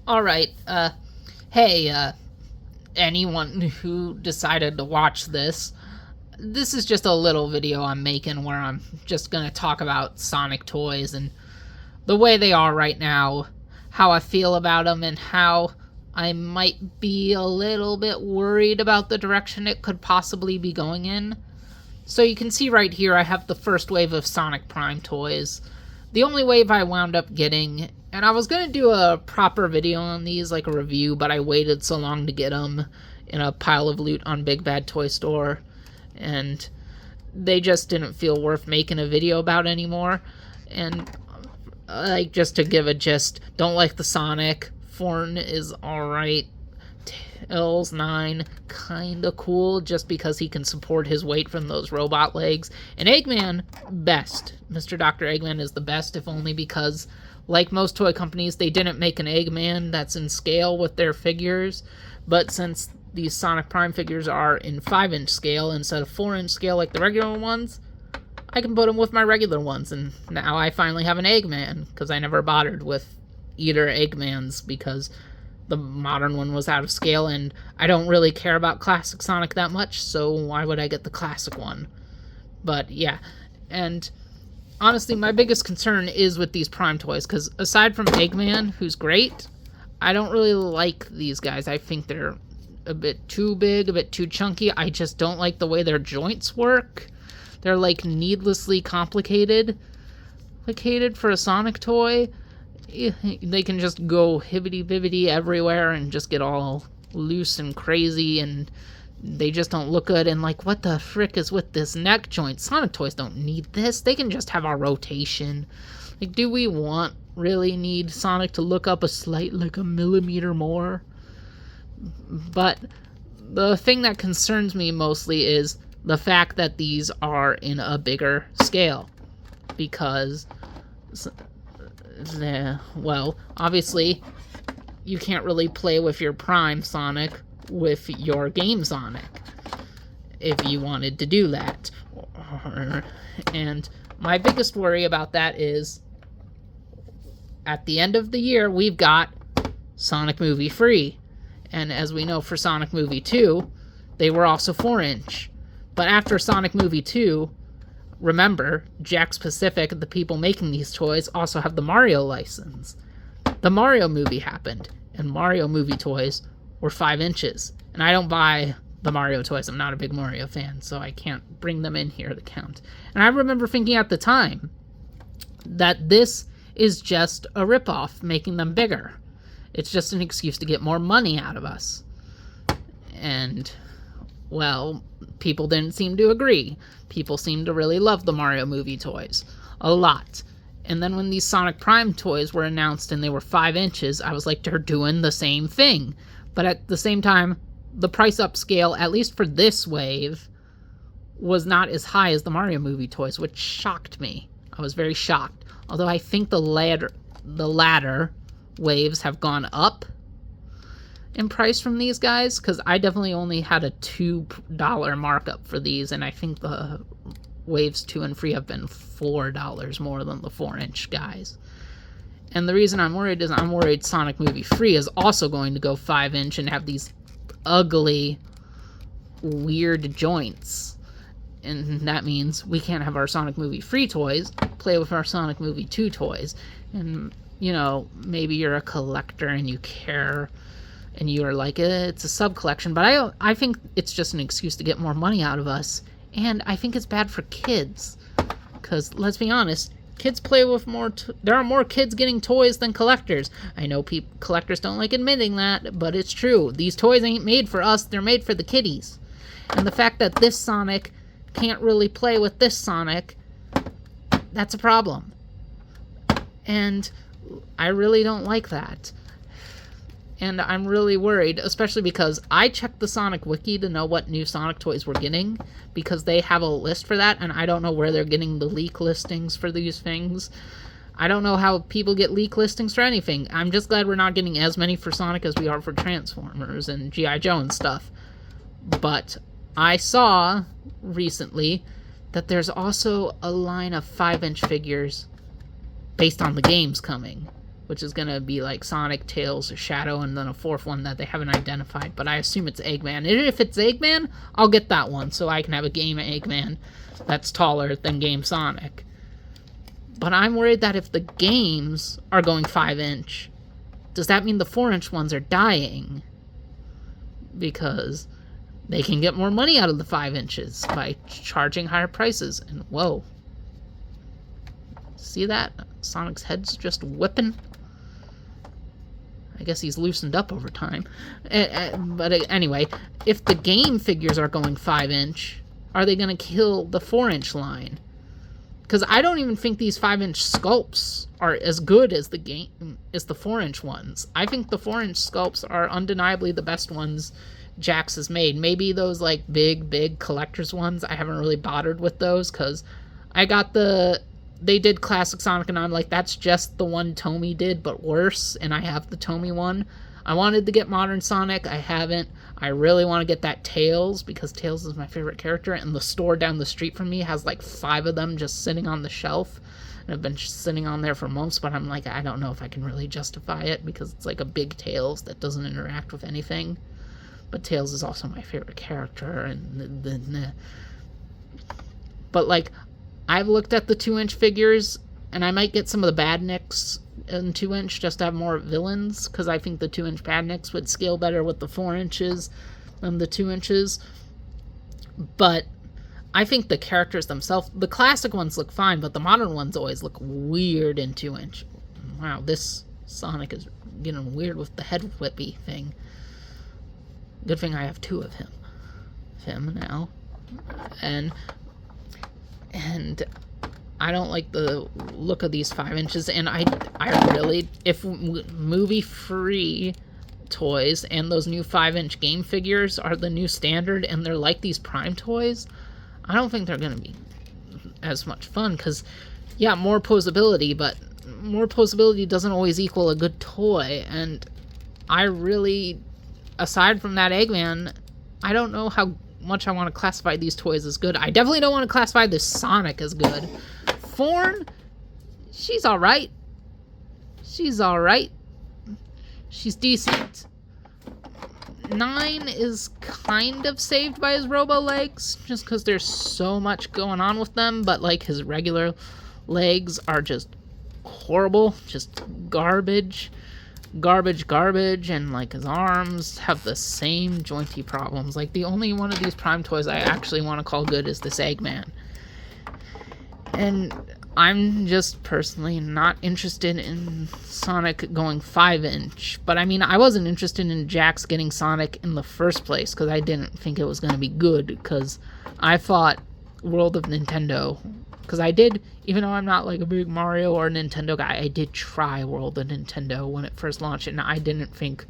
Alright, hey, anyone who decided to watch this, this is just a little video I'm making where I'm just gonna talk about Sonic toys and the way they are right now, how I feel about them, and how I might be a little bit worried about the direction it could possibly be going in. So you can see right here I have the first wave of Sonic Prime toys. The only wave I wound up getting, and I was going to do a proper video on these, like a review, but I waited so long to get them in a pile of loot on Big Bad Toy Store, and they just didn't feel worth making a video about anymore. And like, just to give a gist, don't like the Sonic. Forn is alright. Tails 9, kinda cool, just because he can support his weight from those robot legs. And Eggman, best. Mr. Dr. Eggman is the best, if only because, like most toy companies, they didn't make an Eggman that's in scale with their figures. But since these Sonic Prime figures are in 5-inch scale instead of 4-inch scale like the regular ones, I can put them with my regular ones. And now I finally have an Eggman, because I never bothered with either Eggmans, because the modern one was out of scale, and I don't really care about classic Sonic that much, so why would I get the classic one? But yeah, and honestly, my biggest concern is with these Prime toys, because aside from Eggman, who's great, I don't really like these guys. I think they're a bit too big, a bit too chunky. I just don't like the way their joints work. They're like needlessly complicated for a Sonic toy. They can just go hibbity-bibbity everywhere and just get all loose and crazy, and they just don't look good. And like, what the frick is with this neck joint? Sonic toys don't need this. They can just have our rotation. Like, do we really need Sonic to look up like a millimeter more? But the thing that concerns me mostly is the fact that these are in a bigger scale, because well, obviously, you can't really play with your Prime Sonic with your Game Sonic if you wanted to do that. And my biggest worry about that is, at the end of the year, we've got Sonic Movie free. And as we know, for Sonic Movie 2, they were also 4-inch. But after Sonic Movie 2, remember, Jakks Pacific, the people making these toys, also have the Mario license. The Mario movie happened, and Mario movie toys were 5 inches. And I don't buy the Mario toys. I'm not a big Mario fan, so I can't bring them in here to count. And I remember thinking at the time that this is just a ripoff, making them bigger. It's just an excuse to get more money out of us. And, well, people didn't seem to agree. People seem to really love the Mario movie toys. A lot. And then when these Sonic Prime toys were announced and they were 5 inches, I was like, they're doing the same thing. But at the same time, the price upscale, at least for this wave, was not as high as the Mario movie toys, which shocked me. I was very shocked. Although I think the latter waves have gone up in price from these guys, because I definitely only had a $2 markup for these, and I think the waves 2 and 3 have been $4 more than the 4-inch guys. And the reason I'm worried is I'm worried Sonic Movie 3 is also going to go 5-inch and have these ugly, weird joints. And that means we can't have our Sonic Movie 3 toys play with our Sonic Movie 2 toys. And, you know, maybe you're a collector and you care, and you're like, it's a sub-collection, but I think it's just an excuse to get more money out of us, and I think it's bad for kids, because, let's be honest, kids play with more, there are more kids getting toys than collectors. I know collectors don't like admitting that, but it's true. These toys ain't made for us, they're made for the kiddies. And the fact that this Sonic can't really play with this Sonic, that's a problem. And I really don't like that. And I'm really worried, especially because I checked the Sonic Wiki to know what new Sonic toys we're getting, because they have a list for that, and I don't know where they're getting the leak listings for these things. I don't know how people get leak listings for anything. I'm just glad we're not getting as many for Sonic as we are for Transformers and G.I. Joe and stuff. But I saw recently that there's also a line of 5-inch figures based on the games coming. which is gonna be like Sonic, Tails, Shadow, and then a fourth one that they haven't identified, but I assume it's Eggman. And if it's Eggman, I'll get that one, so I can have a game Eggman that's taller than game Sonic. But I'm worried that if the games are going 5-inch, does that mean the 4-inch ones are dying? Because they can get more money out of the 5 inches by charging higher prices. And whoa. See that? Sonic's head's just whipping. I guess he's loosened up over time. But anyway, if the game figures are going 5-inch, are they going to kill the 4-inch line? Because I don't even think these 5-inch sculpts are as good as the 4-inch ones. I think the 4-inch sculpts are undeniably the best ones Jax has made. Maybe those like big collector's ones, I haven't really bothered with those, because I got they did Classic Sonic, and I'm like, that's just the one Tomy did, but worse, and I have the Tomy one. I wanted to get Modern Sonic, I haven't. I really want to get that Tails, because Tails is my favorite character, and the store down the street from me has like 5 of them just sitting on the shelf, and I've been sitting on there for months, but I'm like, I don't know if I can really justify it, because it's like a big Tails that doesn't interact with anything. But Tails is also my favorite character, and but like, I've looked at the 2-inch figures, and I might get some of the Badniks in 2-inch just to have more villains, because I think the 2-inch Badniks would scale better with the 4 inches than the 2 inches. But I think the characters themselves, the classic ones look fine, but the modern ones always look weird in 2-inch. Wow, this Sonic is getting weird with the head whippy thing. Good thing I have 2 of him now. And I don't like the look of these 5 inches, and I really, if movie-free toys and those new 5-inch game figures are the new standard, and they're like these Prime toys, I don't think they're going to be as much fun, because, yeah, more posability, but more posability doesn't always equal a good toy, and I really, aside from that Eggman, I don't know how much I want to classify these toys as good. I definitely don't want to classify this Sonic as good. Fawn, she's alright. She's alright. She's decent. 9 is kind of saved by his robo legs, just because there's so much going on with them, but like his regular legs are just horrible, just garbage, and like his arms have the same jointy problems. Like the only one of these Prime toys I actually want to call good is this Eggman. And I'm just personally not interested in Sonic going 5-inch. But I mean, I wasn't interested in Jax getting Sonic in the first place, because I didn't think it was going to be good, because I thought World of Nintendo, because I did, even though I'm not like a big Mario or Nintendo guy, I did try World of Nintendo when it first launched, and I didn't think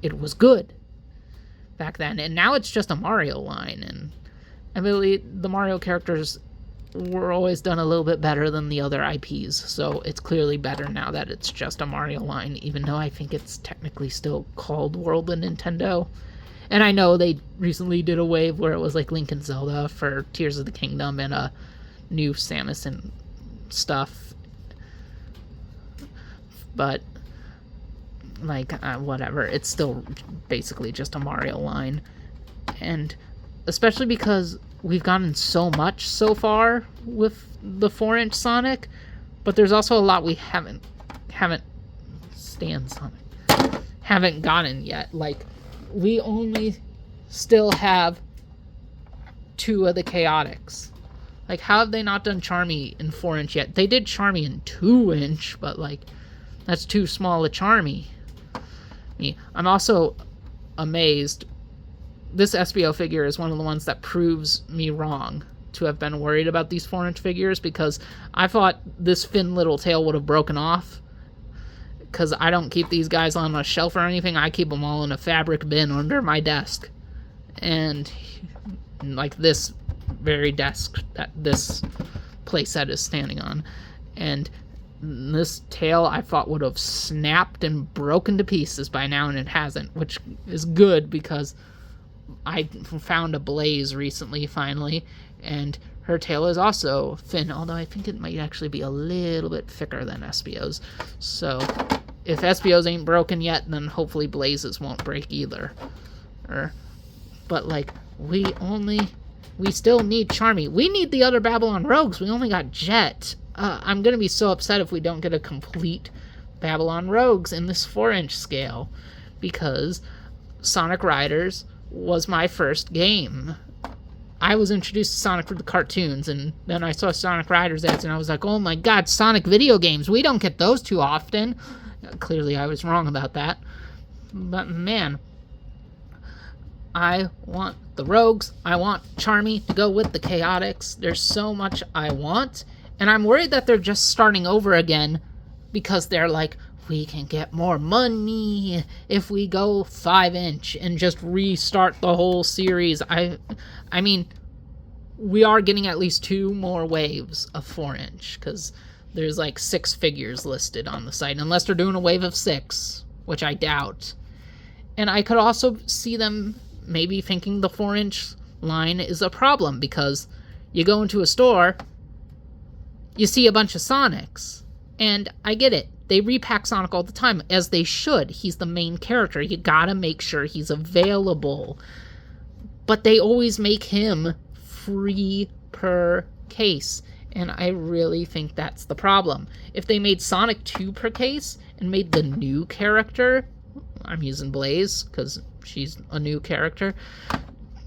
it was good back then. And now it's just a Mario line, and I believe the Mario characters were always done a little bit better than the other IPs, so it's clearly better now that it's just a Mario line, even though I think it's technically still called World of Nintendo. And I know they recently did a wave where it was like Link and Zelda for Tears of the Kingdom and a new Samus and stuff, but like whatever, it's still basically just a Mario line. And especially because we've gotten so much so far with the 4-inch Sonic, but there's also a lot we haven't gotten yet. Like, we only still have 2 of the Chaotix. Like, how have they not done Charmy in 4-inch yet? They did Charmy in 2-inch, but like, that's too small a Charmy. I'm also amazed. This SBO figure is one of the ones that proves me wrong to have been worried about these 4-inch figures, because I thought this thin little tail would have broken off, because I don't keep these guys on a shelf or anything. I keep them all in a fabric bin under my desk. And like this very desk that this playset is standing on. And this tail I thought would have snapped and broken to pieces by now, and it hasn't, which is good, because I found a Blaze recently, finally, and her tail is also thin, although I think it might actually be a little bit thicker than SBO's. So, if SBOs ain't broken yet, then hopefully Blazes won't break either. But, like, we still need Charmy. We need the other Babylon Rogues. We only got Jet. I'm going to be so upset if we don't get a complete Babylon Rogues in this 4-inch scale, because Sonic Riders was my first game. I was introduced to Sonic through the cartoons, and then I saw Sonic Riders ads, and I was like, oh my god, Sonic video games. We don't get those too often. Clearly, I was wrong about that. But, man, I want the Rogues. I want Charmy to go with the Chaotix. There's so much I want, and I'm worried that they're just starting over again because they're like, we can get more money if we go 5-inch and just restart the whole series. I mean, we are getting at least 2 more waves of 4-inch, because there's like 6 figures listed on the site, unless they're doing a wave of 6, which I doubt. And I could also see them maybe thinking the 4-inch line is a problem, because you go into a store, you see a bunch of Sonics, and I get it. They repack Sonic all the time, as they should. He's the main character. You gotta make sure he's available. But they always make him free per case, and I really think that's the problem. If they made Sonic 2 per case and made the new character, I'm using Blaze because she's a new character,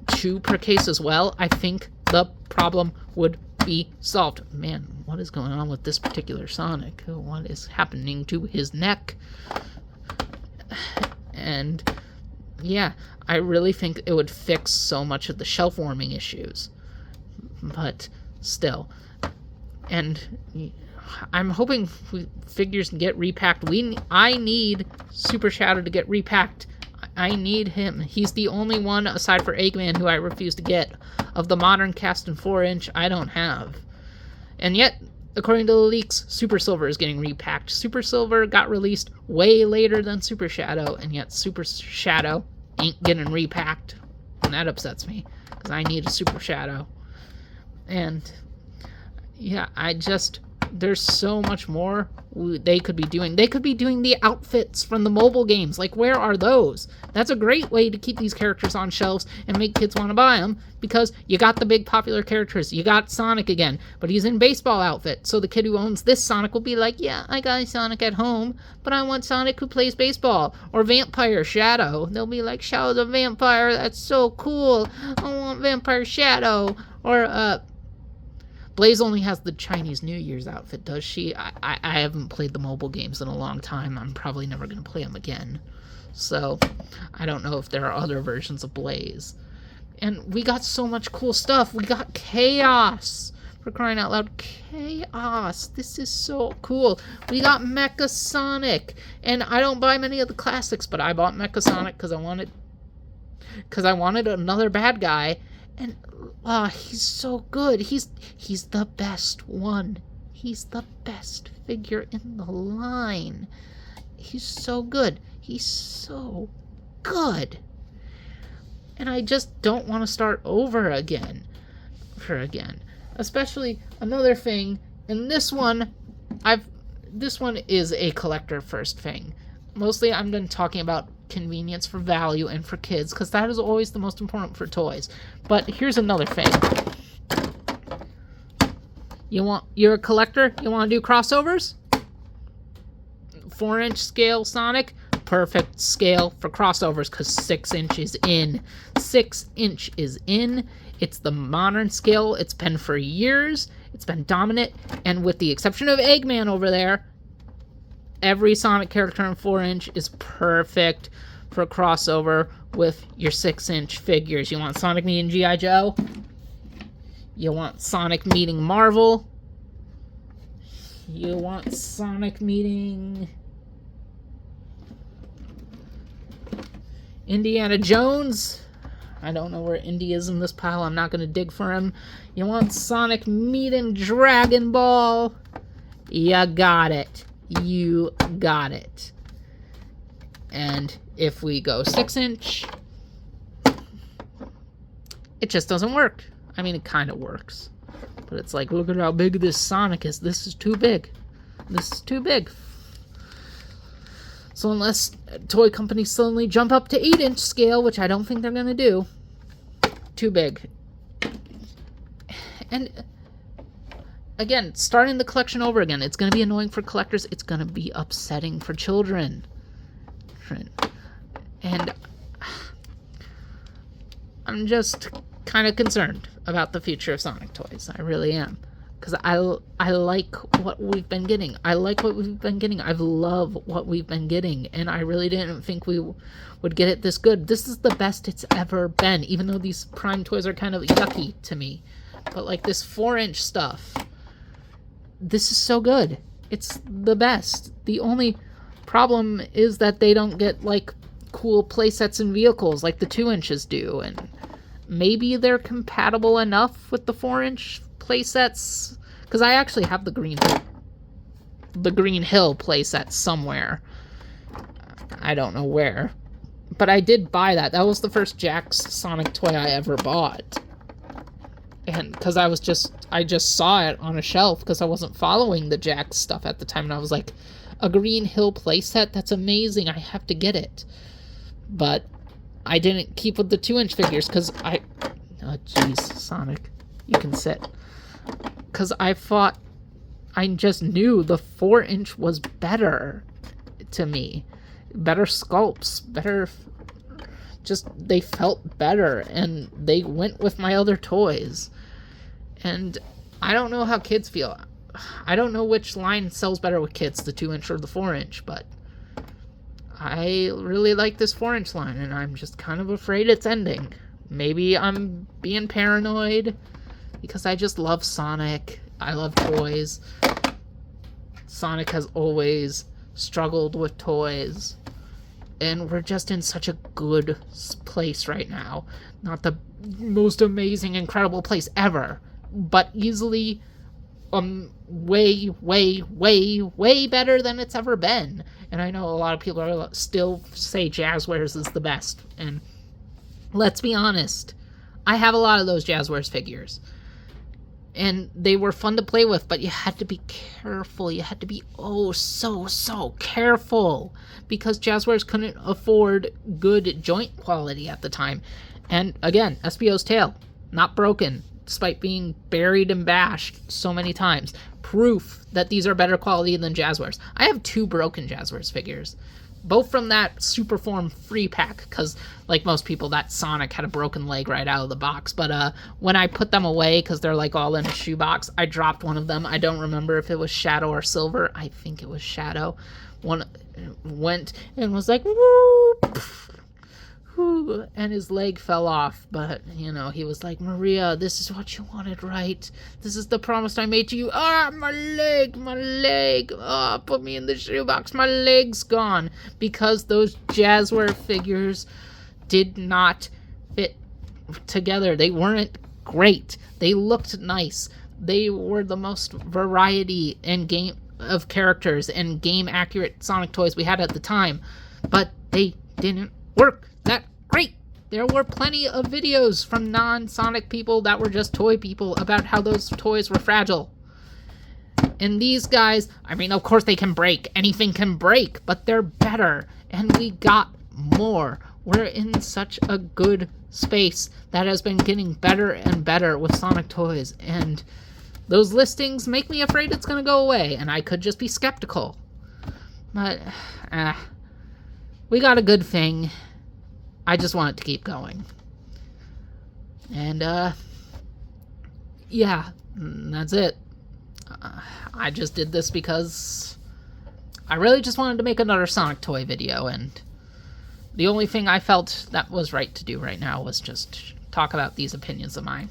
2 per case as well, I think the problem would be solved. Man, what is going on with this particular Sonic? What is happening to his neck? And yeah, I really think it would fix so much of the shelf warming issues. But still, and I'm hoping figures can get repacked. I need Super Shadow to get repacked. I need him. He's the only one, aside for Eggman, who I refuse to get. Of the modern cast in 4-inch, I don't have. And yet, according to the leaks, Super Silver is getting repacked. Super Silver got released way later than Super Shadow, and yet Super Shadow ain't getting repacked. And that upsets me, because I need a Super Shadow. And yeah, there's so much more they could be doing. They could be doing the outfits from the mobile games. Like, where are those? That's a great way to keep these characters on shelves and make kids want to buy them, because you got the big popular characters. You got Sonic again, but he's in baseball outfit. So the kid who owns this Sonic will be like, yeah, I got Sonic at home, but I want Sonic who plays baseball. Or Vampire Shadow. They'll be like, Shadow's a vampire. That's so cool. I want Vampire Shadow. Or, Blaze only has the Chinese New Year's outfit, does she? I haven't played the mobile games in a long time. I'm probably never going to play them again. So, I don't know if there are other versions of Blaze. And we got so much cool stuff. We got Chaos. For crying out loud. Chaos. This is so cool. We got Mecha Sonic. And I don't buy many of the classics, but I bought Mecha Sonic because I wanted another bad guy. And he's so good. He's the best one. He's the best figure in the line. He's so good. He's so good. And I just don't want to start over again. Especially another thing, and this one is a collector first thing. Mostly I'm done talking about convenience for value and for kids, because that is always the most important for toys. But here's another thing. You're a collector? You want to do crossovers? 4-inch scale Sonic? Perfect scale for crossovers, because 6-inch is in. 6-inch is in. It's the modern scale. It's been for years. It's been dominant. And with the exception of Eggman over there, every Sonic character in 4-inch is perfect for a crossover with your 6-inch figures. You want Sonic meeting G.I. Joe? You want Sonic meeting Marvel? You want Sonic meeting Indiana Jones? I don't know where Indy is in this pile. I'm not going to dig for him. You want Sonic meeting Dragon Ball? You got it. You got it. And if we go 6-inch, it just doesn't work. I mean, it kind of works. But it's like, look at how big this Sonic is. This is too big. This is too big. So unless toy companies suddenly jump up to 8-inch scale, which I don't think they're going to do, too big. And again, starting the collection over again, it's going to be annoying for collectors. It's going to be upsetting for children. And I'm just kind of concerned about the future of Sonic toys. I really am. Because I like what we've been getting. I like what we've been getting. I love what we've been getting. And I really didn't think we would get it this good. This is the best it's ever been. Even though these Prime toys are kind of yucky to me. But like this 4-inch stuff, this is so good. It's the best. The only problem is that they don't get like cool playsets and vehicles like the 2 inches do. And maybe they're compatible enough with the 4-inch playsets, because I actually have the Green Hill playset somewhere. I don't know where, but I did buy that. That was the first Jax Sonic toy I ever bought, and because I just saw it on a shelf because I wasn't following the Jax stuff at the time, and I was like, a Green Hill playset? That's amazing. I have to get it. But I didn't keep with the 2-inch figures because oh jeez, Sonic, you can sit. Because I just knew the 4-inch was better to me. Better sculpts, better, just, they felt better, and they went with my other toys. And I don't know how kids feel. I don't know which line sells better with kids, the 2-inch or the 4-inch, but I really like this 4-inch line, and I'm just kind of afraid it's ending. Maybe I'm being paranoid, because I just love Sonic. I love toys. Sonic has always struggled with toys. And we're just in such a good place right now. Not the most amazing, incredible place ever, but easily way, way, way, way better than it's ever been. And I know a lot of people are still say Jazzwares is the best. And let's be honest, I have a lot of those Jazzwares figures. And they were fun to play with, but you had to be careful. You had to be so careful. Because Jazzwares couldn't afford good joint quality at the time. And again, SBO's tail, not broken, despite being buried and bashed so many times. Proof that these are better quality than Jazzwares. I have 2 broken Jazzwares figures. Both from that Superform free pack, because like most people, that Sonic had a broken leg right out of the box. But when I put them away, because they're like all in a shoebox, I dropped one of them. I don't remember if it was Shadow or Silver. I think it was Shadow. One went and was like, whoop, whoo, and his leg fell off. But, you know, he was like, Maria, this is what you wanted, right? This is the promise I made to you. Ah, my leg. Ah, put me in the shoebox. My leg's gone. Because those Jazzware figures did not fit together. They weren't great. They looked nice. They were the most variety in game of characters and game accurate Sonic toys we had at the time. But they didn't work that great. There were plenty of videos from non-Sonic people that were just toy people about how those toys were fragile. And these guys, I mean, of course they can break. Anything can break, but they're better. And we got more. We're in such a good space that has been getting better and better with Sonic toys. And those listings make me afraid it's going to go away. And I could just be skeptical. But, we got a good thing. I just want it to keep going. And, yeah, that's it. I just did this because I really just wanted to make another Sonic toy video, and the only thing I felt that was right to do right now was just talk about these opinions of mine.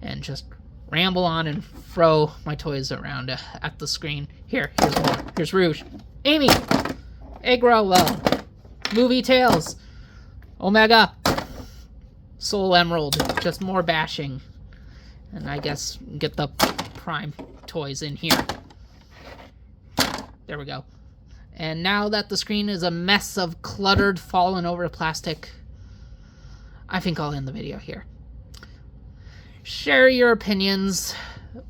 And just ramble on and throw my toys around at the screen. Here's more. Here's Rouge. Amy! Egg Rowell. Movie Tales. Omega. Soul Emerald. Just more bashing. And I guess get the Prime toys in here. There we go. And now that the screen is a mess of cluttered, fallen over plastic, I think I'll end the video here. Share your opinions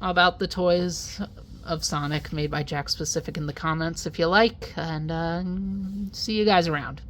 about the toys. of Sonic made by Jack Specific in the comments if you like, and see you guys around.